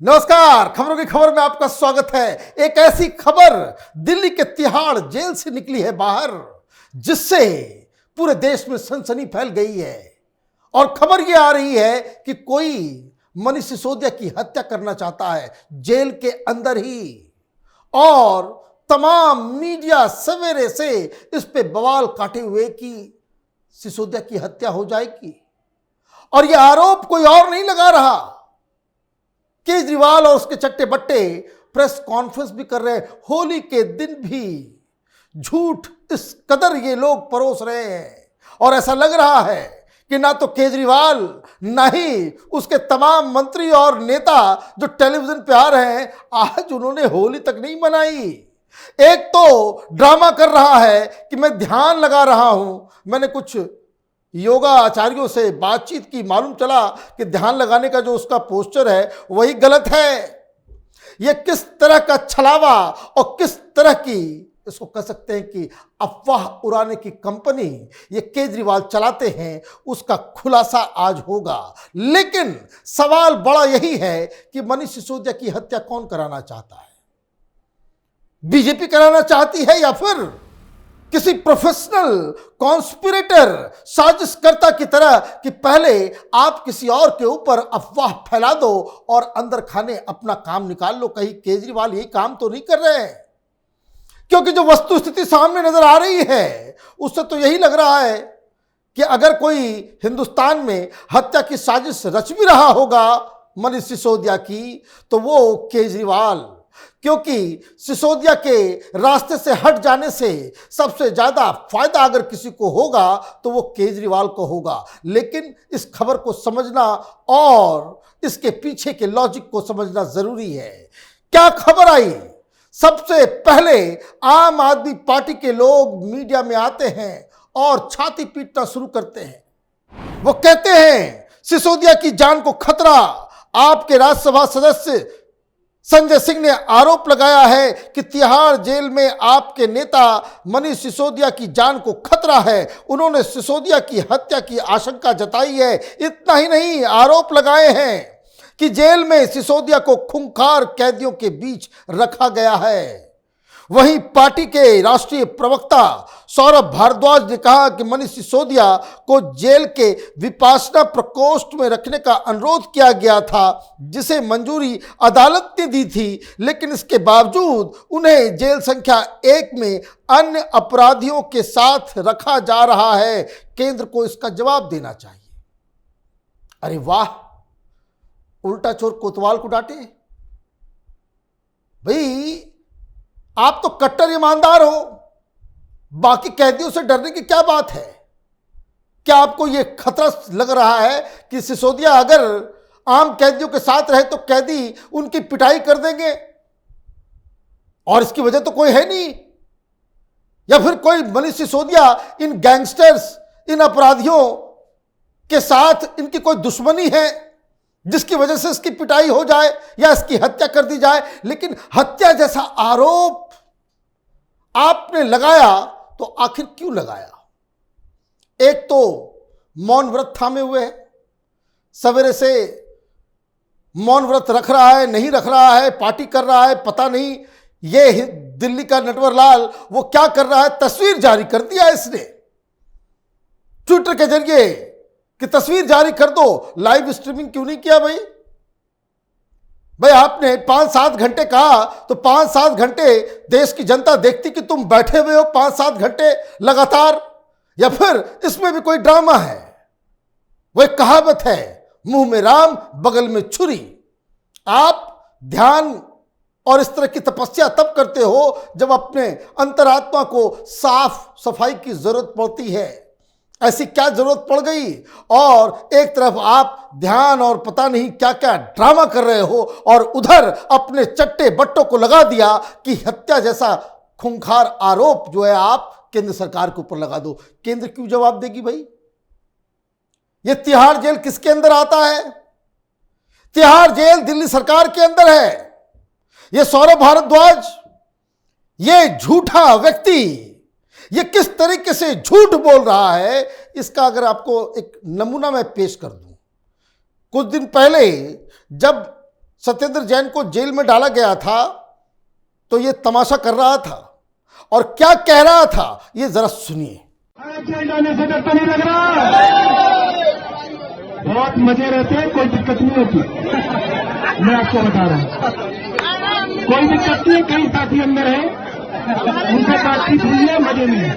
नमस्कार, खबरों की खबर में आपका स्वागत है। एक ऐसी खबर दिल्ली के तिहाड़ जेल से निकली है बाहर, जिससे पूरे देश में सनसनी फैल गई है। और खबर यह आ रही है कि कोई मनीष सिसोदिया की हत्या करना चाहता है जेल के अंदर ही। और तमाम मीडिया सवेरे से इस पे बवाल काटे हुए कि सिसोदिया की हत्या हो जाएगी। और यह आरोप कोई और नहीं लगा रहा, केजरीवाल और उसके चट्टे बट्टे प्रेस कॉन्फ्रेंस भी कर रहे हैं। होली के दिन भी झूठ इस कदर ये लोग परोस रहे हैं, और ऐसा लग रहा है कि ना तो केजरीवाल ना ही उसके तमाम मंत्री और नेता जो टेलीविजन पे आ रहे हैं, आज उन्होंने होली तक नहीं मनाई। एक तो ड्रामा कर रहा है कि मैं ध्यान लगा रहा हूं। मैंने कुछ योगा आचार्यों से बातचीत की, मालूम चला कि ध्यान लगाने का जो उसका पोस्चर है वही गलत है। यह किस तरह का छलावा और किस तरह की, इसको कह सकते हैं कि अफवाह उड़ाने की कंपनी ये केजरीवाल चलाते हैं, उसका खुलासा आज होगा। लेकिन सवाल बड़ा यही है कि मनीष सिसोदिया की हत्या कौन कराना चाहता है? बीजेपी कराना चाहती है या फिर किसी प्रोफेशनल कॉन्स्पिरेटर, साजिशकर्ता की तरह कि पहले आप किसी और के ऊपर अफवाह फैला दो और अंदर खाने अपना काम निकाल लो। कहीं केजरीवाल यही काम तो नहीं कर रहे हैं? क्योंकि जो वस्तु स्थिति सामने नजर आ रही है उससे तो यही लग रहा है कि अगर कोई हिंदुस्तान में हत्या की साजिश रच भी रहा होगा मनीष सिसोदिया की, तो वो केजरीवाल। क्योंकि सिसोदिया के रास्ते से हट जाने से सबसे ज्यादा फायदा अगर किसी को होगा तो वो केजरीवाल को होगा। लेकिन इस खबर को समझना और इसके पीछे के लॉजिक को समझना जरूरी है। क्या खबर आई? सबसे पहले आम आदमी पार्टी के लोग मीडिया में आते हैं और छाती पीटना शुरू करते हैं। वो कहते हैं सिसोदिया की जान को खतरा। आपके राज्यसभा सदस्य संजय सिंह ने आरोप लगाया है कि तिहाड़ जेल में आपके नेता मनीष सिसोदिया की जान को खतरा है। उन्होंने सिसोदिया की हत्या की आशंका जताई है। इतना ही नहीं, आरोप लगाए हैं कि जेल में सिसोदिया को खूंखार कैदियों के बीच रखा गया है। वहीं पार्टी के राष्ट्रीय प्रवक्ता सौरभ भारद्वाज ने कहा कि मनीष सिसोदिया को जेल के विपासना प्रकोष्ठ में रखने का अनुरोध किया गया था, जिसे मंजूरी अदालत ने दी थी। लेकिन इसके बावजूद उन्हें जेल संख्या 1 में अन्य अपराधियों के साथ रखा जा रहा है। केंद्र को इसका जवाब देना चाहिए। अरे वाह, उल्टा चोर कोतवाल को डांटे। भाई, आप तो कट्टर ईमानदार हो, बाकी कैदियों से डरने की क्या बात है? क्या आपको यह खतरा लग रहा है कि सिसोदिया अगर आम कैदियों के साथ रहे तो कैदी उनकी पिटाई कर देंगे और इसकी वजह तो कोई है नहीं? या फिर कोई मनीष सिसोदिया इन गैंगस्टर्स, इन अपराधियों के साथ इनकी कोई दुश्मनी है जिसकी वजह से इसकी पिटाई हो जाए या इसकी हत्या कर दी जाए? लेकिन हत्या जैसा आरोप आपने लगाया तो आखिर क्यों लगाया? एक तो मौन व्रत थामे हुए है, सवेरे से मौन व्रत रख रहा है, नहीं रख रहा है, पार्टी कर रहा है, पता नहीं। ये दिल्ली का नटवरलाल वो क्या कर रहा है, तस्वीर जारी कर दिया इसने ट्विटर के जरिए कि तस्वीर जारी कर दो। लाइव स्ट्रीमिंग क्यों नहीं किया भाई? आपने 5-7 घंटे कहा तो 5-7 घंटे देश की जनता देखती कि तुम बैठे हुए हो 5-7 घंटे लगातार। या फिर इसमें भी कोई ड्रामा है? वो एक कहावत है, मुंह में राम बगल में छुरी। आप ध्यान और इस तरह की तपस्या तब करते हो जब अपने अंतरात्मा को साफ सफाई की जरूरत पड़ती है। ऐसी क्या जरूरत पड़ गई? और एक तरफ आप ध्यान और पता नहीं क्या क्या ड्रामा कर रहे हो, और उधर अपने चट्टे बट्टों को लगा दिया कि हत्या जैसा खूंखार आरोप जो है आप केंद्र सरकार के ऊपर लगा दो। केंद्र क्यों जवाब देगी भाई? ये तिहाड़ जेल किसके अंदर आता है? तिहाड़ जेल दिल्ली सरकार के अंदर है। ये सौरभ भारद्वाज, ये झूठा व्यक्ति, ये किस तरीके से झूठ बोल रहा है, इसका अगर आपको एक नमूना मैं पेश कर दूं। कुछ दिन पहले जब सत्येंद्र जैन को जेल में डाला गया था तो ये तमाशा कर रहा था और क्या कह रहा था ये जरा सुनिए। जेल जाने से डर तो नहीं लग रहा? बहुत मजे रहते हैं, कोई दिक्कत नहीं होती। मैं आपको बता रहा हूं, कोई दिक्कत नहीं है। कई साथी अंदर हैं, उनसे बातचीत हुई है, मजे में है,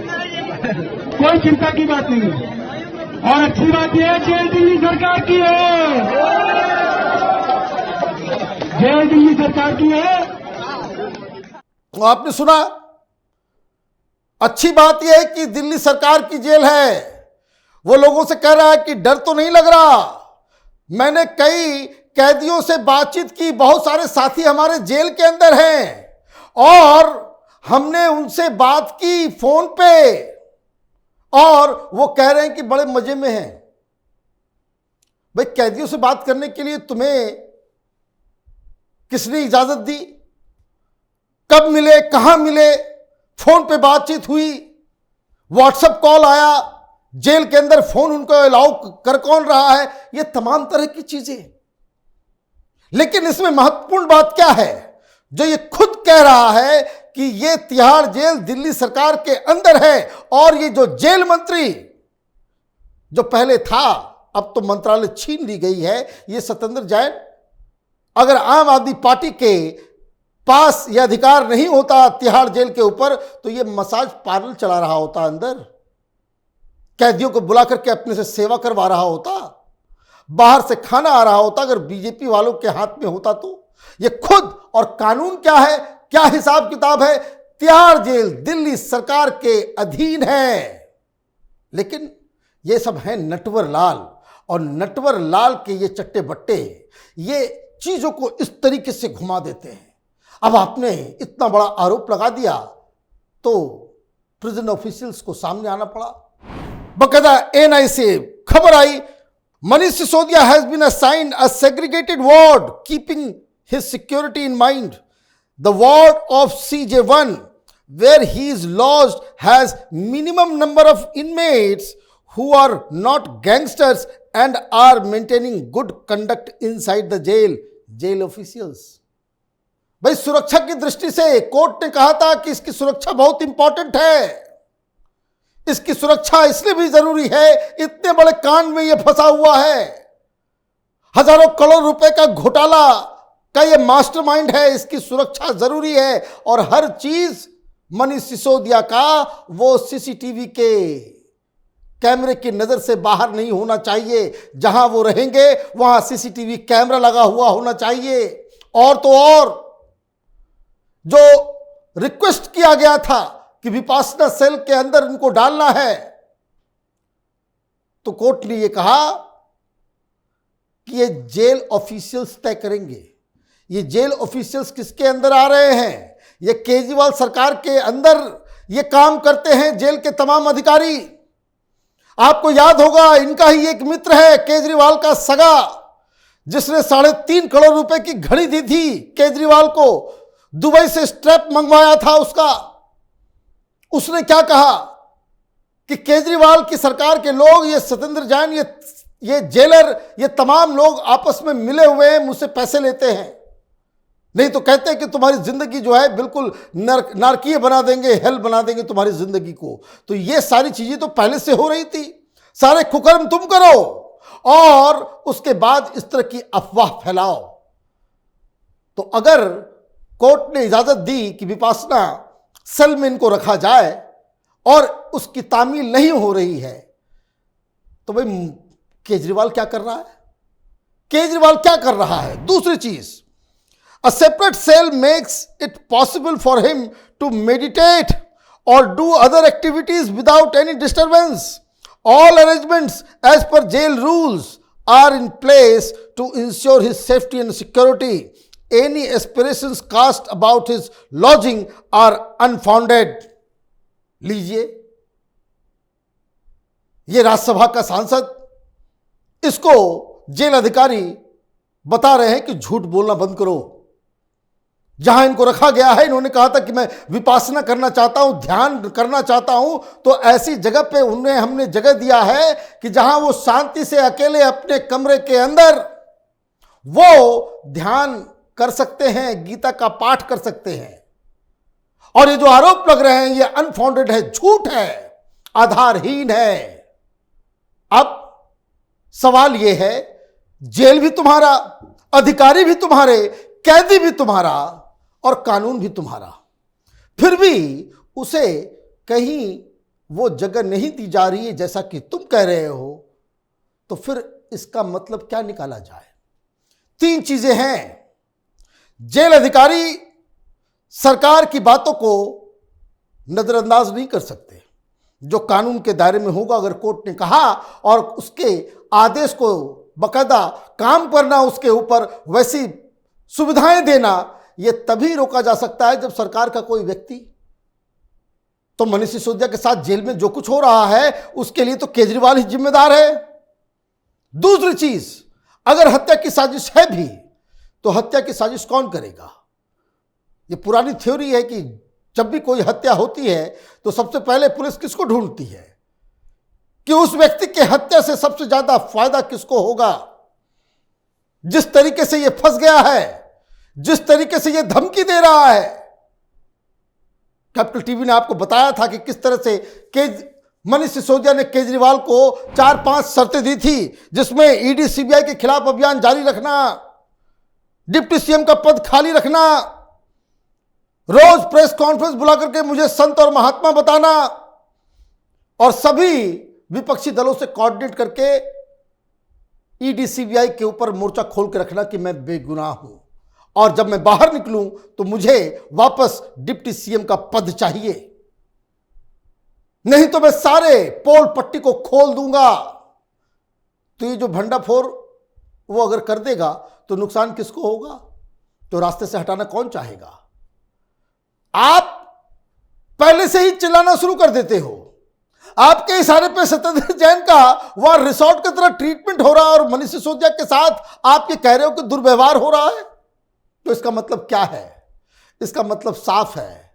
कोई चिंता की बात नहीं है। और अच्छी बात यह है जेल दिल्ली सरकार की है, जेल दिल्ली सरकार की है। आपने सुना, अच्छी बात यह है कि दिल्ली सरकार की जेल है। वो लोगों से कह रहा है कि डर तो नहीं लग रहा। मैंने कई कैदियों से बातचीत की, बहुत सारे साथी हमारे जेल के अंदर हैं और हमने उनसे बात की फोन पे और वो कह रहे हैं कि बड़े मजे में हैं। भाई, कैदियों से बात करने के लिए तुम्हें किसने इजाजत दी? कब मिले, कहां मिले, फोन पे बातचीत हुई, व्हाट्सएप कॉल आया, जेल के अंदर फोन उनको अलाउ कर कौन रहा है, ये तमाम तरह की चीजें। लेकिन इसमें महत्वपूर्ण बात क्या है, जो ये खुद कह रहा है कि ये तिहाड़ जेल दिल्ली सरकार के अंदर है और ये जो जेल मंत्री जो पहले था, अब तो मंत्रालय छीन ली गई है, ये सत्येंद्र जैन, अगर आम आदमी पार्टी के पास यह अधिकार नहीं होता तिहाड़ जेल के ऊपर तो ये मसाज पार्लर चला रहा होता, अंदर कैदियों को बुला करके अपने से सेवा करवा रहा होता, बाहर से खाना आ रहा होता। अगर बीजेपी वालों के हाथ में होता तो ये खुद, और कानून क्या है, क्या हिसाब किताब है, तिहाड़ जेल दिल्ली सरकार के अधीन है। लेकिन ये सब है नटवर लाल, और नटवर लाल के ये चट्टे बट्टे ये चीजों को इस तरीके से घुमा देते हैं। अब आपने इतना बड़ा आरोप लगा दिया तो प्रिजन ऑफिशियल्स को सामने आना पड़ा। बकायदा एएनआई से खबर आई, Manish Sisodia has been assigned a segregated ward keeping his security in mind. The ward of CJ1 where he is lodged has minimum number of inmates who are not gangsters and are maintaining good conduct inside the jail. Jail officials, भाई, सुरक्षा की दृष्टि से court ने कहा था कि इसकी सुरक्षा बहुत इंपॉर्टेंट है। इसकी सुरक्षा इसलिए भी जरूरी है, इतने बड़े कांड में यह फंसा हुआ है, हजारों करोड़ रुपए का घोटाला का ये मास्टरमाइंड है, इसकी सुरक्षा जरूरी है। और हर चीज मनीष सिसोदिया का वो सीसीटीवी के कैमरे की नजर से बाहर नहीं होना चाहिए। जहां वो रहेंगे वहां सीसीटीवी कैमरा लगा हुआ होना चाहिए। और तो और जो रिक्वेस्ट किया गया था कि विपासना सेल के अंदर इनको डालना है, तो कोर्ट ने यह कहा कि ये जेल ऑफिशियल्स तय करेंगे। ये जेल ऑफिशियल्स किसके अंदर आ रहे हैं? ये केजरीवाल सरकार के अंदर ये काम करते हैं जेल के तमाम अधिकारी। आपको याद होगा, इनका ही एक मित्र है केजरीवाल का सगा, जिसने 3.5 करोड़ रुपए की घड़ी दी थी केजरीवाल को, दुबई से स्ट्रैप मंगवाया था उसका। उसने क्या कहा कि केजरीवाल की सरकार के लोग, ये सत्येंद्र जैन, ये जेलर, ये तमाम लोग आपस में मिले हुए हैं, मुझसे पैसे लेते हैं, नहीं तो कहते हैं कि तुम्हारी जिंदगी जो है बिल्कुल नारकीय बना देंगे, हेल बना देंगे तुम्हारी जिंदगी को। तो ये सारी चीजें तो पहले से हो रही थी, सारे कुकर्म तुम करो और उसके बाद इस तरह की अफवाह फैलाओ। तो अगर कोर्ट ने इजाजत दी कि विपासना सेल में इनको रखा जाए और उसकी तामील नहीं हो रही है, तो भाई केजरीवाल क्या कर रहा है? केजरीवाल क्या कर रहा है? दूसरी चीज, a separate cell makes it possible for him to meditate or do other activities without any disturbance. All arrangements as per jail rules are in place to ensure his safety and security. Any aspirations cast about his lodging are unfounded. लीजिए, ये राज्यसभा का सांसद, इसको jail अधिकारी बता रहे हैं कि झूठ बोलना बंद करो। जहां इनको रखा गया है, इन्होंने कहा था कि मैं विपासना करना चाहता हूं, ध्यान करना चाहता हूं, तो ऐसी जगह पे उन्हें हमने जगह दिया है कि जहां वो शांति से अकेले अपने कमरे के अंदर वो ध्यान कर सकते हैं, गीता का पाठ कर सकते हैं। और ये जो आरोप लग रहे हैं ये अनफाउंडेड है, झूठ है, आधारहीन है। अब सवाल ये है, जेल भी तुम्हारा, अधिकारी भी तुम्हारे, कैदी भी तुम्हारा और कानून भी तुम्हारा, फिर भी उसे कहीं वो जगह नहीं दी जा रही है जैसा कि तुम कह रहे हो, तो फिर इसका मतलब क्या निकाला जाए? 3 चीजें हैं। जेल अधिकारी सरकार की बातों को नजरअंदाज नहीं कर सकते। जो कानून के दायरे में होगा, अगर कोर्ट ने कहा और उसके आदेश को बकायदा काम करना, उसके ऊपर वैसी सुविधाएं देना, यह तभी रोका जा सकता है जब सरकार का कोई व्यक्ति, तो मनीष सिसोदिया के साथ जेल में जो कुछ हो रहा है उसके लिए तो केजरीवाल ही जिम्मेदार है। दूसरी चीज, अगर हत्या की साजिश है भी तो हत्या की साजिश कौन करेगा? ये पुरानी थ्योरी है कि जब भी कोई हत्या होती है तो सबसे पहले पुलिस किसको ढूंढती है कि उस व्यक्ति के हत्या से सबसे ज्यादा फायदा किसको होगा। जिस तरीके से ये फंस गया है, जिस तरीके से ये धमकी दे रहा है, कैपिटल टीवी ने आपको बताया था कि किस तरह से मनीष सिसोदिया ने केजरीवाल को 4-5 शर्तें दी थी, जिसमें ईडी सीबीआई के खिलाफ अभियान जारी रखना, डिप्टी सीएम का पद खाली रखना, रोज प्रेस कॉन्फ्रेंस बुला करके मुझे संत और महात्मा बताना, और सभी विपक्षी दलों से कोऑर्डिनेट करके ईडी सीबीआई के ऊपर मोर्चा खोल के रखना कि मैं बेगुनाह हूं और जब मैं बाहर निकलूं तो मुझे वापस डिप्टी सीएम का पद चाहिए, नहीं तो मैं सारे पोल पट्टी को खोल दूंगा। तो ये जो भंडाफोड़ वो अगर कर देगा तो नुकसान किसको होगा? तो रास्ते से हटाना कौन चाहेगा? आप पहले से ही चिल्लाना शुरू कर देते हो। आपके इशारे पे सत्येंद्र जैन का वहां रिसोर्ट की तरह ट्रीटमेंट हो रहा है और मनीष सिसोदिया के साथ आप ये कह रहे हो कि दुर्व्यवहार हो रहा है। तो इसका मतलब क्या है? इसका मतलब साफ है,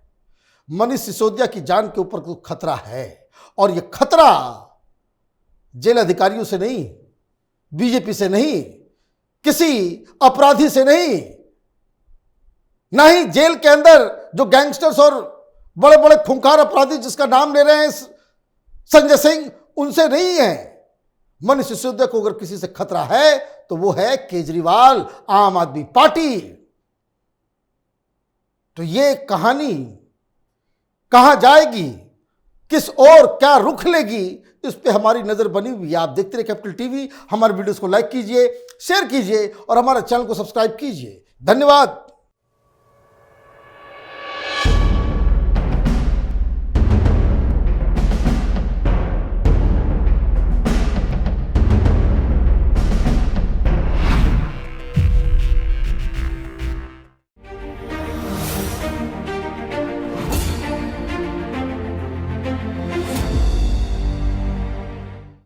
मनीष सिसोदिया की जान के ऊपर कोई खतरा है, और यह खतरा जेल अधिकारियों से नहीं, बीजेपी से नहीं, किसी अपराधी से नहीं, ना ही जेल के अंदर जो गैंगस्टर्स और बड़े बड़े खूंखार अपराधी जिसका नाम ले रहे हैं संजय सिंह, उनसे नहीं है। मनीष सिसोदिया को अगर किसी से खतरा है तो वो है केजरीवाल, आम आदमी पार्टी। तो ये कहानी कहां जाएगी, किस और क्या रुख लेगी, इस पे हमारी नजर बनी हुई है। आप देखते रहिए कैपिटल टीवी। हमारे वीडियोस को लाइक कीजिए, शेयर कीजिए और हमारे चैनल को सब्सक्राइब कीजिए। धन्यवाद।